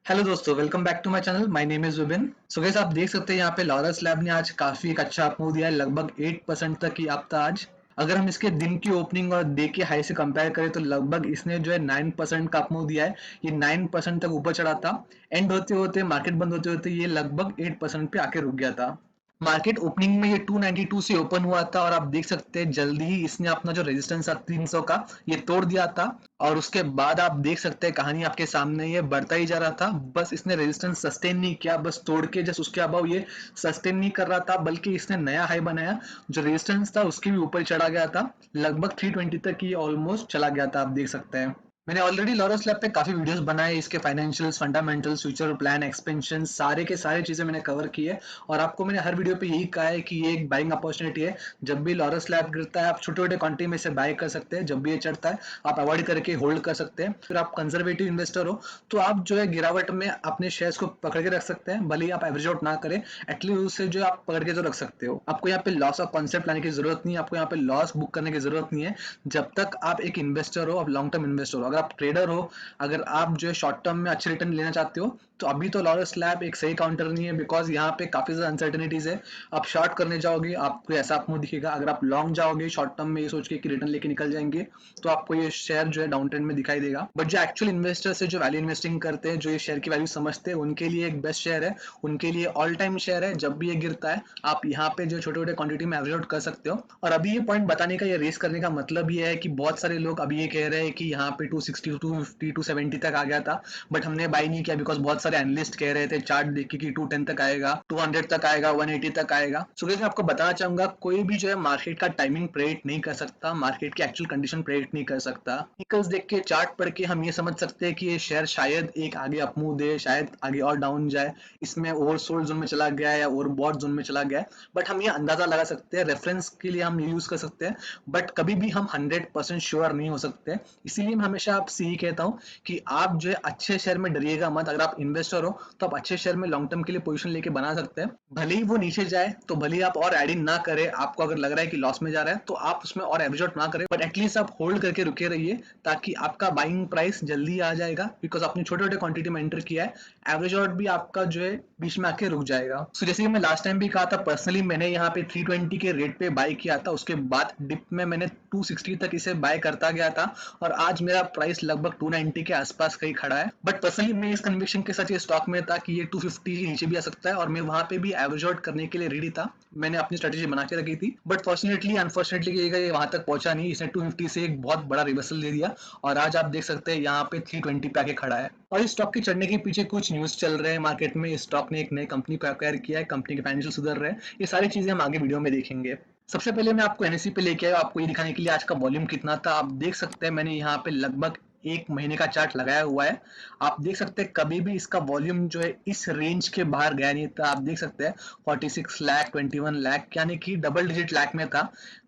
Hello दोस्तों, welcome back to my channel. My name is Vipin. So guys, आप देख सकते हैं यहाँ पे लॉरस लैब ने आज काफी एक अच्छा अप मूव दिया है, लगभग 8% तक की आप था आज। अगर हम इसके दिन की ओपनिंग और डे के हाई से कंपेयर करें तो लगभग इसने जो है 9% का अप मूव दिया है। ये 9% तक ऊपर चढ़ा था। एंड होते होते मार्केट बंद होते होते ये लगभग 8% पे आके रुक गया था। मार्केट ओपनिंग में ये 292 से ओपन हुआ था और आप देख सकते हैं जल्दी ही इसने अपना जो रेजिस्टेंस था 300 का, ये तोड़ दिया था। और उसके बाद आप देख सकते हैं कहानी आपके सामने, ये बढ़ता ही जा रहा था। बस इसने रेजिस्टेंस सस्टेन नहीं किया, बस तोड़ के जस्ट उसके अबाव ये सस्टेन नहीं कर रहा था, बल्कि इसने नया हाई बनाया। जो रेजिस्टेंस था उसके भी ऊपर चढ़ा गया था, लगभग 320 तक ये ऑलमोस्ट चला गया था, आप देख सकते हैं। मैंने ऑलरेडी लॉरस लैब पे काफी वीडियोस बनाए, इसके financials, fundamentals, future plan, expansion, सारे के सारे चीजें मैंने कवर की है। और आपको मैंने हर वीडियो पे यही कहा है कि ये एक बाइंग अपॉर्चुनिटी है। जब भी लॉरस लैब गिरता है आप छोटे छोटे क्वांटिटी में से बाय कर सकते हैं, जब भी ये चढ़ता है आप अवॉइड करके होल्ड कर सकते हैं। फिर आप कंजर्वेटिव इन्वेस्टर हो तो आप जो है गिरावट में अपने शेयर्स को पकड़ के रख सकते हैं, भले ही आप एवरेज आउट ना करें, एटलीस्ट उससे जो आप पकड़ के तो रख सकते हो। आपको यहाँ पे लॉस ऑफ कॉन्सेप्ट लाने की जरूरत नहीं है, आपको यहाँ पे लॉस बुक करने की जरूरत नहीं है। जब तक आप एक इन्वेस्टर हो, आप लॉन्ग टर्म इन्वेस्टर हो, अगर आप ट्रेडर हो, अगर आप जो है शॉर्ट टर्म में अच्छे रिटर्न लेना चाहते हो, तो अभी तो लॉरस लैब एक सही काउंटर नहीं है, बिकॉज यहाँ पे काफी ज्यादा अनसर्टेनिटीज है। आप शॉर्ट करने जाओगे आपको ऐसा आपको दिखेगा, अगर आप लॉन्ग जाओगे शॉर्ट टर्म में ये सोच के कि रिटर्न लेके निकल जाएंगे, तो आपको ये शेयर जो है डाउन ट्रेंड में दिखाई देगा। बट जो एक्चुअल इन्वेस्टर्स है, जो वैल्यू इन्वेस्टिंग करते हैं, जो ये शेयर की वैल्यू समझते हैं, उनके लिए एक बेस्ट शेयर है, उनके लिए ऑल टाइम शेयर है। जब भी ये गिरता है आप यहाँ पे जो छोटे छोटे क्वांटिटी में एवरेज आउट कर सकते हो। और अभी ये पॉइंट बताने का, ये रेस करने का मतलब ये है कि बहुत सारे लोग अभी ये कह रहे हैं कि यहाँ पे 260, 250, 270 तक आ गया था, बट हमने बाई नहीं किया, बिकॉज बहुत सारे एनालिस्ट कह रहे थे चार्ट देख के कि 210 तक आएगा, 200 तक आएगा, 180 तक आएगा। सो गाइस, मैं आपको बताना चाहूंगा, कोई भी जो है मार्केट का टाइमिंग प्रेडिक्ट नहीं कर सकता, मार्केट की एक्चुअल कंडीशन प्रेडिक्ट नहीं कर सकता। टेक्निकल्स देख के, चार्ट पढ़ के हम ये समझ सकते हैं कि ये शेयर शायद एक आगे अप मूव दे, शायद आगे और डाउन जाए, इसमें ओवरसोल्ड जोन में चला गया है या ओवरबॉट जोन में चला गया है। बट हम ये अंदाजा लगा सकते हैं, रेफरेंस के लिए हम ये यूज कर सकते हैं, बट कभी भी हम 100% श्योर नहीं हो सकते। इसीलिए मैं हमेशा आपसे यही कहता हूँ कि आप जो है अच्छे शेयर में डरिएगा मत। अगर आप इन्वेस्टर हो तो आप अच्छे शेयर में लॉन्ग टर्म के लिए पोजीशन लेके बना सकते हैं, भले ही वो नीचे जाए तो भले ही आप और एड इन ना करें, आपको अगर लग रहा है कि लॉस में जा रहा है तो आप उसमें और एवरेज आउट ना करें, बट एटलीस्ट आप होल्ड करके रुके रहिए, ताकि आपका बाइंग प्राइस जल्दी आ जाएगा, बिकॉज आपने छोटे छोटे क्वांटिटी में एंटर किया है। एवरेज आउट भी आपका जो है बीच में आके रुक जाएगा। सो जैसे कि मैं लास्ट टाइम भी कहा था, पर्सनली मैंने यहाँ पे 320 के रेट पे बाय किया था, उसके बाद डिप में मैंने 260 तक इसे बाय करता गया था, और आज मेरा प्राइस लगभग 290 के आसपास कहीं खड़ा है। बट पर्सनली मैं इस कन्विक्शन के साथ ये स्टॉक में था कि ये 250 के नीचे भी आ सकता है, और मैं वहां पे भी एवरेज आउट करने के लिए रेडी था, मैंने अपनी स्ट्रेटेजी बना के रखी थी। बट फॉर्चुनेटली अनफॉर्चुनेटली ये वहां तक पहुंचा नहीं, इसने 250 से एक बहुत बड़ा रिवर्सल दे दिया, और आज आप देख सकते हैं यहाँ पे 320 पे आके खड़ा है। और इस स्टॉक के चढ़ने के पीछे कुछ न्यूज चल रहे हैं मार्केट में, इस स्टॉक ने एक नई कंपनी को एक्वायर किया है, कंपनी के फाइनेंशियल सुधर रहे हैं, ये सारी चीजें हम आगे वीडियो में देखेंगे। सबसे पहले मैं आपको एनएससी पे लेके आया, आपको ये दिखाने के लिए आज का वॉल्यूम कितना था। आप देख सकते हैं मैंने यहाँ पे लगभग एक महीने का चार्ट लगाया हुआ है। आप देख सकते हैं कभी भी इसका वॉल्यूम जो है इस रेंज के बाहर गया नहीं था। आप देख सकते हैं 46 लाख, 21 लाख, यानी कि डबल डिजिट लाख में था।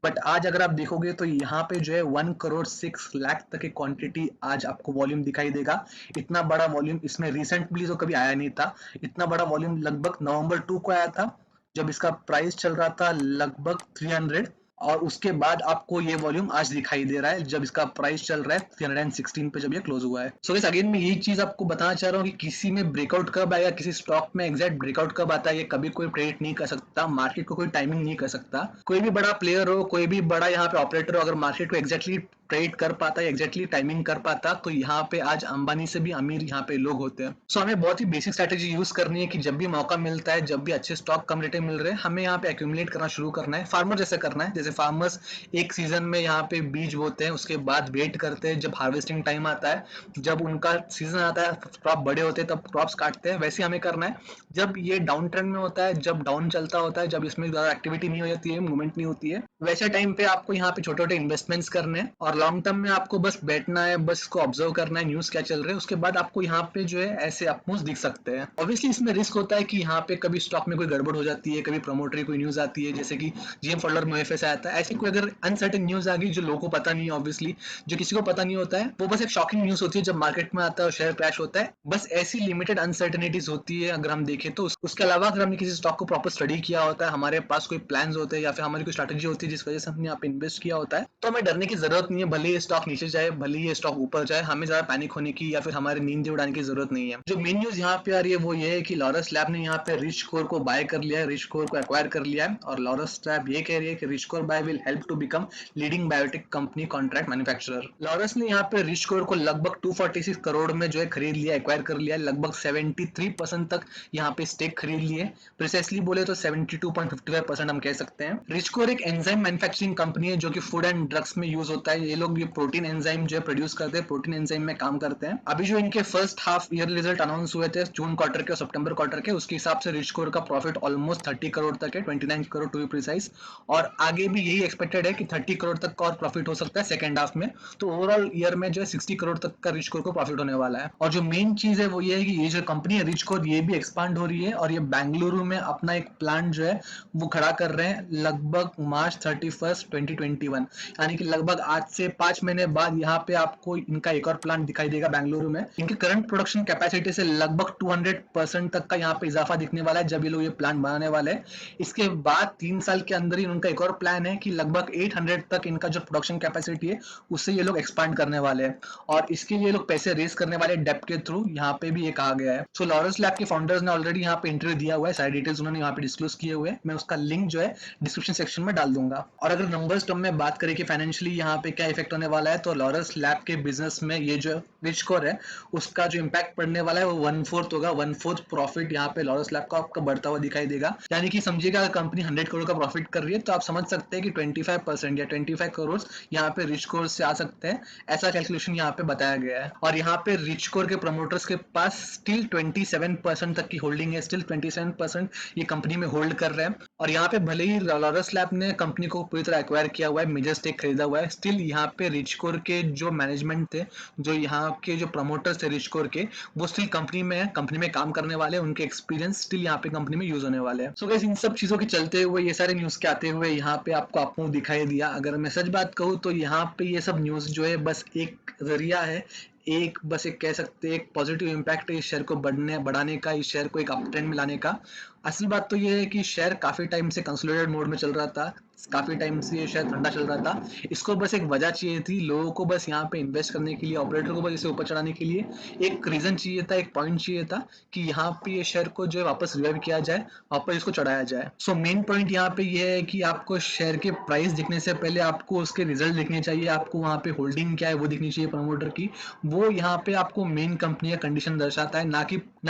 बट आज अगर आप देखोगे तो यहाँ पे जो है 1 करोड़ 6 लाख तक की क्वांटिटी आज आपको वॉल्यूम दिखाई देगा। इतना बड़ा वॉल्यूम इसमें रिसेंटली तो कभी आया नहीं था। इतना बड़ा वॉल्यूम लगभग नवंबर 2 को आया था, जब इसका प्राइस चल रहा था लगभग 300, और उसके बाद आपको ये वॉल्यूम आज दिखाई दे रहा है जब इसका प्राइस चल रहा है 316 पे, जब ये क्लोज हुआ है। सो गाइस, अगेन मैं यही चीज आपको बताना चाह रहा हूँ कि किसी में ब्रेकआउट कब आएगा, किसी स्टॉक में एग्जैक्ट ब्रेकआउट कब आता है, ये कभी कोई प्रेडिक्ट नहीं कर सकता, मार्केट को कोई टाइमिंग नहीं कर सकता। कोई भी बड़ा प्लेयर हो, कोई भी बड़ा यहाँ पे ऑपरेटर हो, अगर मार्केट को एग्जैक्टली ट्रेड कर पाता है, एग्जैक्टली टाइमिंग कर पाता, तो यहाँ पे आज अंबानी से भी अमीर यहाँ पे लोग होते हैं। सो हमें बहुत ही बेसिक स्ट्रेटेजी यूज करनी है कि जब भी मौका मिलता है, जब भी अच्छे स्टॉक कम रेट में मिल रहे हैं, हमें यहाँ पे एक्यूमुलेट करना शुरू करना है, फार्मर जैसे करना है। जैसे फार्मर्स एक सीजन में यहाँ पे बीज बोते हैं, उसके बाद वेट करते हैं जब हार्वेस्टिंग टाइम आता है, जब उनका सीजन आता है, क्रॉप बड़े होते हैं, तब क्रॉप्स काटते हैं, वैसे हमें करना है। जब ये डाउन ट्रेंड में होता है, जब डाउन चलता होता है, जब इसमें ज्यादा एक्टिविटी नहीं हो जाती है, मूवमेंट नहीं होती है, वैसे टाइम पे आपको यहाँ पे छोटे छोटे इन्वेस्टमेंट्स करने हैं, और लॉन्ग टर्म में आपको बस बैठना है, बस इसको ऑब्जर्व करना है न्यूज क्या चल रहा है, उसके बाद आपको यहाँ पे जो है ऐसे अपमूव्स दिख सकते हैं। ऑब्वियसली इसमें रिस्क होता है कि यहाँ पे कभी स्टॉक में कोई गड़बड़ हो जाती है, कभी प्रमोटरी कोई न्यूज आती है, जैसे कि जीएम फॉलोअर में एफएस आया था, ऐसी कोई अगर अनसर्टेन न्यूज आ गई जो लोगों को पता नहीं है, ऑब्वियसली जो किसी को पता नहीं होता है, वो बस एक शॉकिंग न्यूज होती है जब मार्केट में आता है और शेयर क्रैश होता है, बस ऐसी लिमिटेड अनसर्टेनिटीज होती है अगर हम देखें तो। उसके अलावा अगर हमने किसी स्टॉक को प्रॉपर स्टडी किया होता है, हमारे पास कोई प्लान्स होते हैं या फिर हमारी कोई स्ट्रैटेजी होती है जिस वजह से हमने यहाँ पे इन्वेस्ट किया होता है, तो हमें डरने की जरूरत नहीं है। भले ही स्टॉक नीचे जाए, भले ही स्टॉक ऊपर जाए, हमें ज्यादा पैनिक होने की या फिर हमारे नींद उड़ाने की जरूरत नहीं है। जो मेन न्यूज यहाँ पे आ रही है वो ये है कि लॉरस लैब ने यहाँ पे रिच कोर को बाय कर लिया है, रिच कोर को एक्वायर कर लिया है, और लॉरस लैब ये कह रही है कि Richcore buy will help to become leading biotech company contract manufacturer. Laurus ने यहाँ पे रिच कोर को लगभग 246 करोड़ में जो है खरीद लिया, एक्वायर कर लिया है, लगभग 73% तक यहाँ पे स्टेक खरीद लिए। प्रिसाइसली बोले तो 72.55% हम कह सकते हैं। रिच कोर एक एंजाइम मैन्युफैक्चरिंग कंपनी है जो कि फूड एंड ड्रग्स में यूज होता है। ये लोग ये प्रोटीन एंजाइम जो है प्रोड्यूस करते हैं, प्रोटीन एंजाइम में काम करते हैं। अभी जो इनके first half year result announce हुए थे जून क्वार्टर के और सितंबर क्वार्टर के, उसके हिसाब से रिच कोर का प्रॉफिट ऑलमोस्ट 30 करोड़ तक है, 29 करोड़ टू बी प्रिसाइज, और आगे भी यही एक्सपेक्टेड है कि 30 करोड़ तक का और प्रॉफिट हो सकता है सेकंड हाफ में। तो ओवरऑल ईयर में जो है 60 करोड़ तक का रिच कोर को प्रॉफिट होने वाला है। और जो मेन चीज है वो ये है कि ये जो कंपनी है रिच कोर, ये भी एक्सपांड हो रही है और ये बेंगलुरु में अपना एक प्लांट जो है वो खड़ा कर रहे हैं लगभग मार्च 31, 2021, यानी कि लगभग आज से 5 महीने बाद यहाँ पे आपको इनका एक और प्लांट दिखाई देगा बेंगलुरु में। इनके करंट प्रोडक्शन कैपेसिटी से लगभग 200% तक का यहाँ पे इजाफा दिखने वाला है जब ये लोग ये प्लांट बनाने वाले हैं। इसके बाद 3 साल के अंदर ही उनका एक और प्लान है कि लगभग 800 तक इनका जो प्रोडक्शन कैपेसिटी है उससे ये लोग एक्सपांड करने वाले हैं, और इसके लिए लोग पैसे रेज करने वाले डेप्ट के थ्रू, यहाँ पे भी ये कहा गया है। सो लॉरस लैब के फाउंडर्स ने ऑलरेडी यहाँ पे इंटरव्यू दिया हुआ है, सारी डिटेल्स उन्होंने यहाँ पे डिस्क्लोज किए हुए हैं, मैं उसका लिंक जो है डिस्क्रिप्शन सेक्शन में डाल दूंगा। और अगर नंबर्स टर्म में बात करें कि फाइनेंशियली यहाँ पे क्या इफेक्ट होने वाला है, तो लॉरस लैब के बिजनेस में ये जो रिच कोर है उसका जो इम्पैक्ट पड़ने वाला है वो 1/4 होगा। 1/4 प्रॉफिट यहाँ पे लॉरस लैब का आपका बढ़ता हुआ दिखाई देगा। यानी कि समझिएगा अगर कंपनी 100 करोड़ का प्रॉफिट कर रही है तो आप समझ सकते हैं कि 25% या 25 करोड़ यहाँ पे रिच कोर से आ सकते हैं, ऐसा कैलकुलेशन यहाँ पे बताया गया है। और यहाँ पे रिच कोर के प्रमोटर्स के पास स्टिल 27% तक की होल्डिंग है, स्टिल 27% ये कंपनी में होल्ड कर रहे हैं। और यहाँ पे भले ही लॉरस लैब ने कंपनी को पूरी तरह एक्वायर किया हुआ है, मेजर स्टेक खरीदा हुआ है, स्टिल यहाँ पे रिच कोर के जो मैनेजमेंट थे, जो यहाँ के जो प्रमोटर्स थे रिच कोर के, वो स्टिल कंपनी में है, कंपनी में काम करने वाले, उनके एक्सपीरियंस स्टिल यहाँ पे कंपनी में यूज होने वाले हैं। सो गाइस, इन सब चीजों के चलते हुए, ये सारे न्यूज के आते हुए यहाँ पे आपको अपमूव दिखाई दिया। अगर मैं सच बात कहूँ तो यहाँ पे ये सब न्यूज जो है बस एक जरिया है, एक बस एक कह सकते हैं एक पॉजिटिव इम्पैक्ट है इस शेयर को बढ़ाने का, इस शेयर को एक अप ट्रेंड में लाने का। असल बात तो ये है कि शेयर काफी टाइम से कंसोलिडेटेड मोड में चल रहा था, काफी टाइम से ये शेयर ठंडा चल रहा था। इसको बस एक वजह चाहिए थी, लोगों को बस यहाँ पे इन्वेस्ट करने के लिए, ऑपरेटर को बस इसे ऊपर चढ़ाने के लिए एक रीजन चाहिए था, एक पॉइंट चाहिए था कि यहाँ पे ये शेयर को जो है वापस रिवाइव किया जाए, वापस इसको चढ़ाया जाए। सो मेन पॉइंट यहाँ पे ये है कि आपको शेयर के प्राइस दिखने से पहले आपको उसके रिजल्ट दिखने चाहिए, आपको वहाँ पे होल्डिंग क्या है वो दिखनी चाहिए प्रमोटर की। वो यहाँ पे आपको मेन कंपनी का कंडीशन दर्शाता है, ना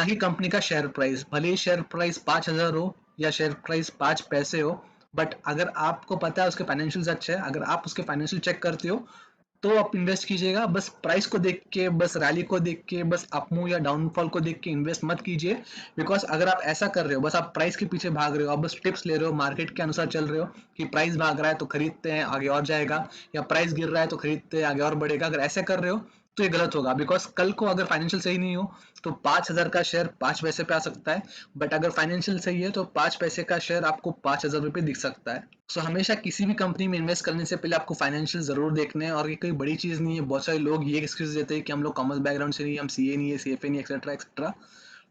कि कंपनी का शेयर प्राइस। भले ही शेयर प्राइस 5,000 हो या शेयर प्राइस 5 पैसे हो, बट अगर आपको पता है उसके फाइनेंशियल्स अच्छे हैं, अगर आप उसके फाइनेंशियल चेक करते हो तो आप इन्वेस्ट कीजिएगा। बस प्राइस को देख के, बस रैली को देख के, बस अपमूव या डाउनफॉल को देख के इन्वेस्ट मत कीजिए। बिकॉज अगर आप ऐसा कर रहे हो, बस आप प्राइस के पीछे भाग रहे हो, आप बस टिप्स ले रहे हो, मार्केट के अनुसार चल रहे हो कि प्राइस भाग रहा है तो खरीदते हैं आगे और जाएगा, या प्राइस गिर रहा है तो खरीदते हैं आगे और बढ़ेगा, अगर ऐसे कर रहे हो तो ये गलत होगा। बिकॉज कल को अगर फाइनेंशियल सही नहीं हो तो 5,000 का शेयर 5 पैसे पे आ सकता है, बट अगर फाइनेंशियल सही है तो 5 पैसे का शेयर आपको 5,000 रुपये दिख सकता है। सो हमेशा किसी भी कंपनी में इन्वेस्ट करने से पहले आपको फाइनेंशियल जरूर देखने हैं। और ये कोई बड़ी चीज नहीं है, बहुत सारे लोग ये एक्सक्यूज देते हैं कि हम लोग कॉमर्स बैकग्राउंड से नहीं, हम सीए नहीं है, सीएफए नहीं, एक्सेट्रा एक्सेट्रा,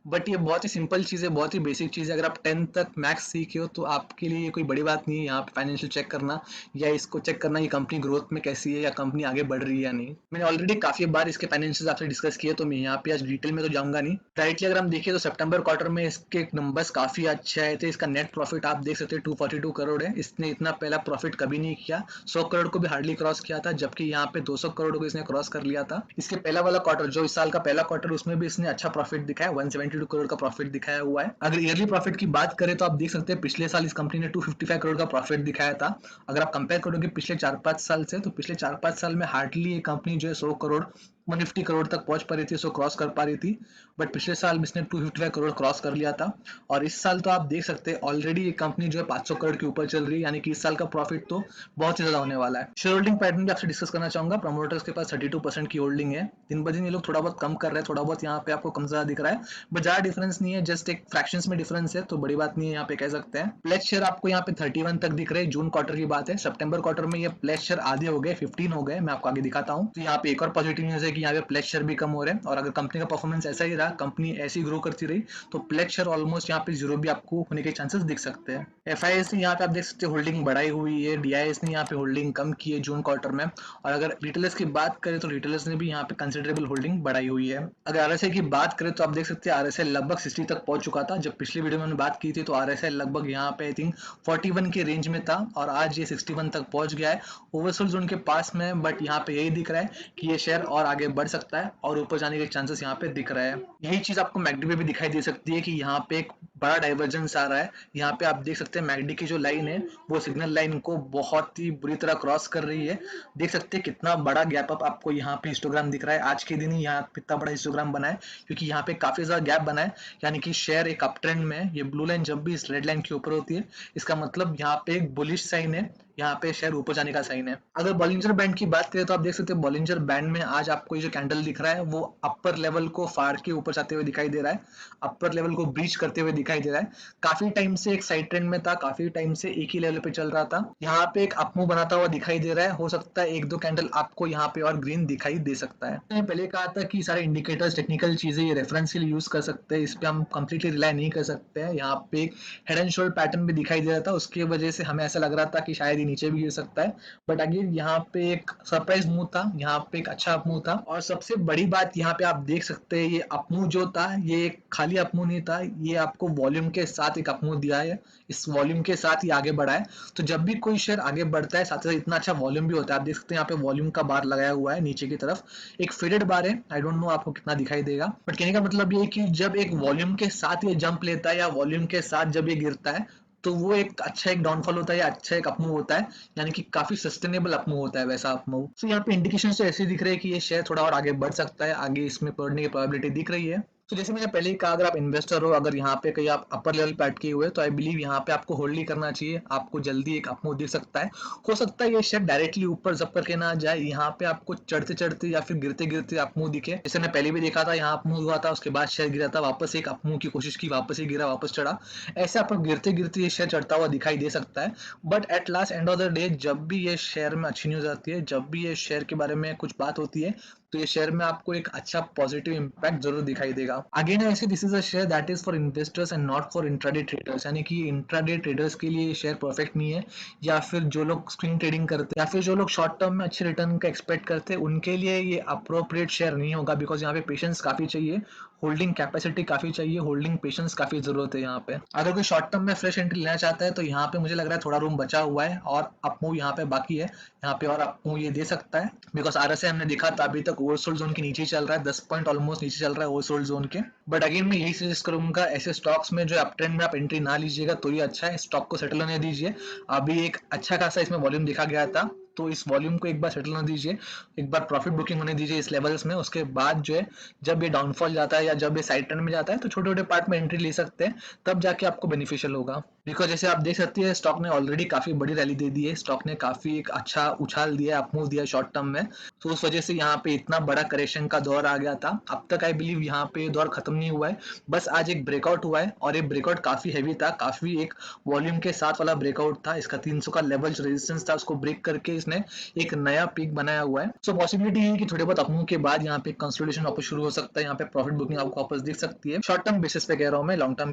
बट ये बहुत ही सिंपल चीज़ है, बहुत ही बेसिक चीज़ है। अगर आप 10 तक मैथ्स सीखे हो तो आपके लिए ये कोई बड़ी बात नहीं है यहाँ पे फाइनेंशियल चेक करना, या इसको चेक करना ये कंपनी ग्रोथ में कैसी है या कंपनी आगे बढ़ रही है या नहीं। मैंने ऑलरेडी काफ़ी बार इसके फाइनेंशियल आपसे डिस्कस किए, तो मैं यहाँ पे आज डिटेल में तो जाऊँगा नहीं। डायरेक्टली अगर हम देखें तो सितंबर क्वार्टर में इसके नंबर्स काफ़ी अच्छे आए थे। इसका नेट प्रॉफिट आप देख सकते हैं 242 करोड़ है। इसने इतना पहला प्रॉफिट कभी नहीं किया, 100 करोड़ को भी हार्डली क्रॉस किया था, जबकि यहाँ पे 200 करोड़ को इसने क्रॉस कर लिया था। इसके पहला वाला क्वार्टर जो इस साल का पहला क्वार्टर, उसमें भी इसने अच्छा प्रॉफिट दिखाया, 172 करोड़ का प्रॉफिट दिखाया हुआ है। अगर ईयरली प्रॉफिट की बात करें तो आप देख सकते हैं पिछले साल इस कंपनी ने 255 करोड़ का प्रॉफिट दिखाया था। अगर आप कंपेयर करोगे पिछले 4-5 साल से, तो पिछले 4-5 साल में हार्डली ये कंपनी जो है 100 करोड़ 150 करोड़ तक पहुंच पा रही थी, 100 क्रॉस कर पा रही थी। बट पिछले साल इसने 255 करोड़ क्रॉस कर लिया था, और इस साल तो आप देख सकते हैं ऑलरेडी ये कंपनी जो है 500 करोड़ के ऊपर चल रही है, यानी कि इस साल का प्रॉफिट तो बहुत ही ज्यादा होने वाला है। शेयर होल्डिंग पैटर्न भी आपसे डिस्कस करना चाहूंगा। प्रमोटर्स के पास 32% की होल्डिंग है। दिन ब दिन ये लोग थोड़ा बहुत कम कर रहे हैं, थोड़ा बहुत यहाँ पे आपको कम ज्यादा दिख रहा है, बट ज्यादा डिफरेंस नहीं है, जस्ट एक फ्रैक्शंस में डिफरेंस है, तो बड़ी बात नहीं है यहाँ पे कह सकते हैं। प्लेज शेयर आपको यहाँ पे 31 तक दिख रहे हैं, जून क्वार्टर की बात है। सितंबर क्वार्टर में ये प्लेज शेयर आधे हो गए, 15 हो गए, मैं आपको आगे दिखाता हूँ। तो यहाँ पे एक और पॉजिटिव न्यूज है है कि यहाँ पे प्लेज शेयर भी कम हो रहे हैं, और अगर कंपनी का परफॉर्मेंस ऐसा ही रहा, कंपनी ऐसी ग्रो करती रही, तो प्लेज शेयर ऑलमोस्ट यहाँ पे जीरो भी आपको होने के चांसेस दिख सकते हैं। एफआईएस ने यहाँ पे आप देख सकते हैं होल्डिंग बढ़ाई हुई है, डीआईएस ने यहाँ पे होल्डिंग कम की है जून क्वार्टर में, और अगर रिटेलर्स की बात करें तो रिटेलर्स ने भी यहाँ पे कंसिडरेबल होल्डिंग बढ़ाई हुई है। अगर आरएसआई की बात करें तो आप देख सकते हैं आरएसआई लगभग 60 तक पहुंच चुका था। जब पिछली वीडियो में मैंने बात की थी तो आरएसआई लगभग यहाँ पे आई थिंक 41 के रेंज में था, और आज ये 61 तक पहुंच गया है, ओवरसोल्ड जोन के पास में। बट यहाँ पे यही दिख रहा है कि ये शेयर और आगे बढ़ सकता है और ऊपर जाने के चांसेस यहाँ पे दिख रहा है। यही चीज आपको मैकडी पे भी दिखाई दे सकती है कि यहाँ पे एक बड़ा डाइवर्जेंस आ रहा है। यहाँ पे आप देख सकते हैं मैकडी की जो लाइन है वो सिग्नल लाइन को बहुत ही बुरी तरह क्रॉस कर रही है। देख सकते हैं कितना बड़ा गैप अप आपको यहाँ पे हिस्टोग्राम दिख रहा है। आज के दिन ही यहाँ पे इतना बड़ा हिस्टोग्राम बना है क्योंकि यहाँ पे काफी ज्यादा गैप बना है, यानी कि शेयर एक अप ट्रेंड में है। ये ब्लू लाइन जब भी इस रेड लाइन के ऊपर होती है इसका मतलब यहाँ पे एक बुलिश साइन है, यहाँ पे शेयर ऊपर जाने का साइन है। अगर बॉलिंजर बैंड की बात करें तो आप देख सकते हैं बॉलिंजर बैंड में आज आपको ये जो कैंडल दिख रहा है वो अपर लेवल को फाड़ के ऊपर जाते हुए दिखाई दे रहा है, अपर लेवल को ब्रीच करते हुए दिखाई दे रहा है। काफी टाइम से एक साइड ट्रेंड में था, काफी टाइम से एक ही लेवल पे चल रहा था। यहाँ पे एक अपमूव बनाता हुआ दिखाई दे रहा है, हो सकता है एक दो कैंडल आपको यहाँ पे और ग्रीन दिखाई दे सकता है। मैंने पहले कहा था कि सारे इंडिकेटर्स टेक्निकल चीजें ये रेफरेंस के लिए यूज कर सकते हैं, इस पे हम कंप्लीटली रिलाई नहीं कर सकते हैं। यहाँ पे एक हेड एंड शोल्डर पैटर्न भी दिखाई दे रहा था, उसकी वजह से हमें ऐसा लग रहा था कि शायद ये नीचे भी गिर सकता है, बट अगेन यहाँ पे एक सरप्राइज मूव था, यहाँ पे एक अच्छा अपमूव था। और सबसे बड़ी बात यहाँ पे आप देख सकते हैं ये अपमूव जो था ये खाली अपमूव नहीं था, ये आपको वॉल्यूम के साथ एक अपमूव दिया है, इस वॉल्यूम के साथ ही आगे बढ़ा है। तो जब भी कोई शेयर आगे बढ़ता है साथ ही साथ इतना अच्छा वॉल्यूम भी होता है। आप देख सकते हैं यहाँ पे वॉल्यूम का बार लगाया हुआ है नीचे की तरफ, एक फेडेड बार है, आई डोंट नो आपको कितना दिखाई देगा, बट कहने का मतलब ये है कि जब एक वॉल्यूम के साथ ये जंप लेता है या वॉल्यूम के साथ जब ये गिरता है तो वो एक अच्छा एक डाउनफॉल होता है या अच्छा एक अपमूव होता है, यानी कि काफी सस्टेनेबल अपमूव होता है वैसा अपमूव। तो यहाँ पे इंडिकेशन तो ऐसे दिख रहे हैं कि ये शेयर थोड़ा और आगे बढ़ सकता है, आगे इसमें बढ़ने की प्रोबेबिलिटी दिख रही है। तो जैसे मैंने पहले ही कहा, अगर आप इन्वेस्टर हो, अगर यहाँ पे कहीं आप अपर लेवल पे अटके हुए तो आई बिलीव यहाँ पे आपको होल्ड ही करना चाहिए, आपको जल्दी एक अपमूव दिख सकता है। हो सकता है ये शेयर डायरेक्टली ऊपर जब करके ना जाए, यहाँ पे आपको चढ़ते चढ़ते या फिर गिरते गिरते अपमूव दिखे, जैसे मैं पहले भी देखा था यहाँ अपमूव हुआ था, उसके बाद शेयर गिरा था, वापस एक अपमूव की कोशिश की, वापस ही गिरा, वापस चढ़ा, ऐसे आपको गिरते गिरते ये शेयर चढ़ता हुआ दिखाई दे सकता है। But at last end of the day जब भी ये शेयर में अच्छी न्यूज आती है, जब भी ये शेयर के बारे में कुछ बात होती है, तो ये शेयर में आपको एक अच्छा पॉजिटिव इंपैक्ट जरूर दिखाई देगा। अगेन ऐसे this is a share that is for investors and not for intraday traders, यानी कि इंट्राडे ट्रेडर्स के लिए ये शेयर परफेक्ट नहीं है, या फिर जो लोग स्विंग ट्रेडिंग करते हैं या फिर जो लोग शॉर्ट टर्म में अच्छे रिटर्न का एक्सपेक्ट करते हैं उनके लिए ये अप्रोप्रिएट शेयर नहीं होगा, बिकॉज यहाँ पे पेशेंस काफी चाहिए, होल्डिंग कैपेसिटी काफी चाहिए, होल्डिंग पेशेंस काफी जरूरत है यहाँ पे। अगर कोई शॉर्ट टर्म में फ्रेश एंट्री लेना चाहता है तो यहाँ पे मुझे लग रहा है थोड़ा रूम बचा हुआ है और अपमूव यहाँ पे बाकी है, यहाँ पे और अपमूव ये दे सकता है, बिकॉज आरएसआई हमने देखा था अभी तक ओवरसोल्ड जोन के नीचे चल रहा है, 10 पॉइंट ऑलमोस्ट नीचे चल रहा है ओवरसोल्ड जोन के। बट अगेन मैं यही सजेस्ट करूंगा ऐसे स्टॉक्स में जो अप ट्रेंड में आप एंट्री ना लीजिएगा तो ये अच्छा है, स्टॉक को सेटल होने दीजिए। अभी एक अच्छा खासा इसमें वॉल्यूम देखा गया था, तो इस वॉल्यूम को एक बार सेटल होने दीजिए, एक बार प्रॉफिट बुकिंग होने दीजिए इस लेवल्स में, उसके बाद जो है जब ये डाउनफॉल जाता है या जब ये साइड ट्रेंड में जाता है तो छोटे छोटे पार्ट में एंट्री ले सकते हैं, तब जाके आपको बेनिफिशियल होगा। बिकॉज जैसे आप देख सकते हैं स्टॉक ने ऑलरेडी काफी बड़ी रैली दे दी है, स्टॉक ने काफी एक अच्छा उछाल दिया है, अपमूव दिया है शॉर्ट टर्म में, तो उस वजह से यहाँ पे इतना बड़ा करेक्शन का दौर आ गया था। अब तक आई बिलीव यहाँ पे दौर खत्म नहीं हुआ है, बस आज एक ब्रेकआउट हुआ है और ये ब्रेकआउट काफी हैवी था, काफी एक वॉल्यूम के साथ वाला ब्रेकआउट था, इसका 300 का लेवल रेजिस्टेंस था उसको ब्रेक करके इसने एक नया पीक बनाया हुआ है। सो पॉसिबिलिटी है कि थोड़े बहुत अपमूव के बाद यहाँ पे कंसोलिडेशन वापस शुरू हो सकता है, यहाँ पे प्रॉफिट बुकिंग आपको वापस दिख सकती है। शॉर्ट टर्म बेसिस पे कह रहा हूँ मैं, लॉन्ग टर्म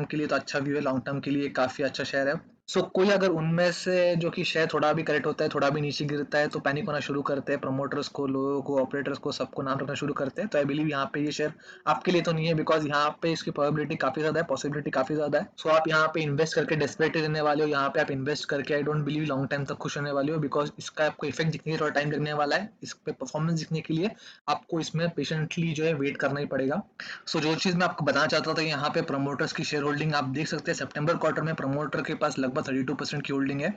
के लिए तो अच्छा व्यू है, लॉन्ग टर्म के लिए काफी अच्छा शेयर है। सो कोई अगर उनमें से जो कि शेयर थोड़ा भी करेक्ट होता है, थोड़ा भी नीचे गिरता है तो पैनिक होना शुरू करते हैं, प्रमोटर्स को, लोगों को, ऑपरेटर्स को, सबको नाम रखना शुरू करते हैं, तो आई बिलीव यहाँ पे ये शेयर आपके लिए तो नहीं है, बिकॉज यहाँ पे इसकी प्रोबेबिलिटी काफी ज्यादा है, पॉसिबिलिटी काफी ज्यादा है। सो आप यहाँ पे इन्वेस्ट करके डेस्परेट रहने वाले हो, यहाँ पे आप इन्वेस्ट करके I don't believe long time तक खुश होने वाले हो, बिकॉज इसका आपको इफेक्ट दिखने के थोड़ा टाइम लगने वाला है, इस पे परफॉर्मेंस दिखने के लिए आपको इसमें पेशेंटली जो है वेट करना ही पड़ेगा। सो जो चीज मैं आपको बताना चाहता था, यहाँ पे प्रमोटर्स की शेयर होल्डिंग आप देख सकते हैं, सितंबर क्वार्टर में प्रमोटर के पास लगभग 32% की होल्डिंग है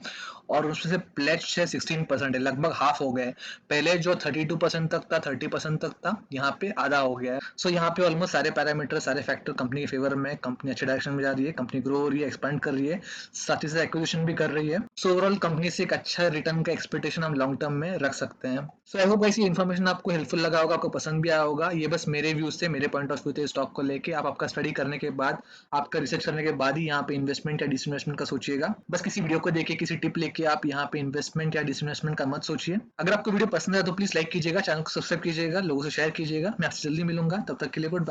और उसमें से प्लेज शेयर 16% है, लगभग हाफ हो गए। पहले जो 32% तक था, 30% तक था, यहाँ पे आधा हो गया है। सो यहाँ पे ऑलमोस्ट सारे पैरामीटर, सारे फैक्टर कंपनी के फेवर में, कंपनी अच्छे डायरेक्शन में जा रही है, कंपनी ग्रो हो रही है, एक्सपेंड कर रही है, साथ ही साथ एक्विजिशन भी कर रही है। सो ओवरऑल कंपनी से एक अच्छा रिटर्न का एक्सपेक्टेशन हम लॉन्ग टर्म में रख सकते हैं। सो आई होप ऐसी इन्फॉर्मेशन आपको हेल्पफुल लगा होगा, आपको पसंद भी आया होगा। ये बस मेरे व्यूज थे, मेरे पॉइंट ऑफ व्यू थे स्टॉक को लेके। आप आपका स्टडी करने के बाद, आपका रिसर्च करने के बाद ही यहाँ पे इन्वेस्टमेंट या डिसइन्वेस्टमेंट का सोचिएगा, जाएगा। बस किसी वीडियो को देख के, किसी टिप लेके आप यहाँ पे इन्वेस्टमेंट या डिसइन्वेस्टमेंट का मत सोचिए। अगर आपको वीडियो पसंद है तो प्लीज लाइक कीजिएगा, चैनल को सब्सक्राइब कीजिएगा, लोगों से शेयर कीजिएगा। मैं आपसे जल्दी मिलूंगा, तब तक के लिए गुड बाय।